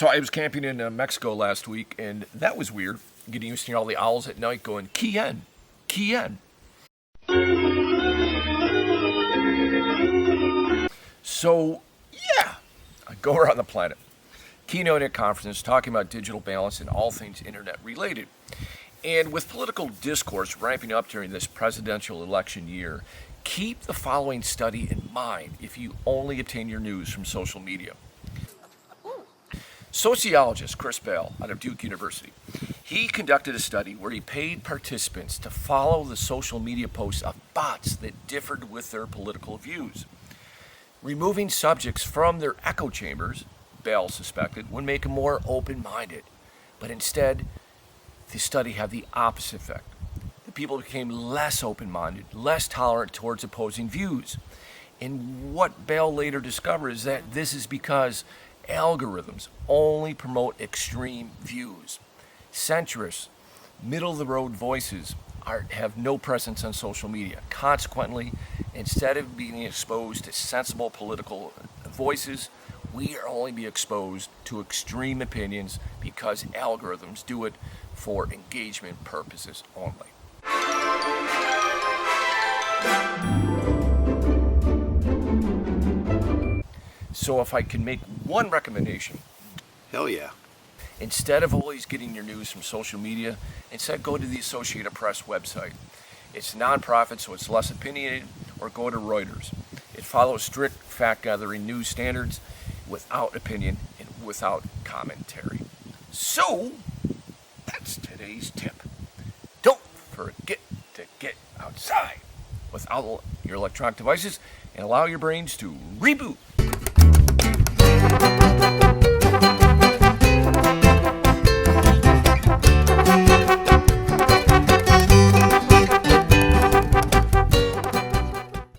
So I was camping in Mexico last week, and that was weird. Getting used to all the owls at night going, Kien, Kien. So, yeah, I go around the planet. Keynote at conferences talking about digital balance and all things internet related. And with political discourse ramping up during this presidential election year, keep the following study in mind if you only obtain your news from social media. Sociologist Chris Bell out of Duke University, he conducted a study where he paid participants to follow the social media posts of bots that differed with their political views. Removing subjects from their echo chambers, Bell suspected, would make them more open-minded. But instead, the study had the opposite effect. The people became less open-minded, less tolerant towards opposing views. And what Bell later discovered is that this is because algorithms only promote extreme views. Centrists, middle-of-the-road voices have no presence on social media. Consequently, instead of being exposed to sensible political voices, we are only be exposed to extreme opinions because algorithms do it for engagement purposes only. So if I can make one recommendation, Hell yeah. instead of always getting your news from social media, instead go to the Associated Press website. It's nonprofit, so it's less opinionated, or go to Reuters. It follows strict fact-gathering news standards without opinion and without commentary. So, that's today's tip. Don't forget to get outside without your electronic devices and allow your brains to reboot.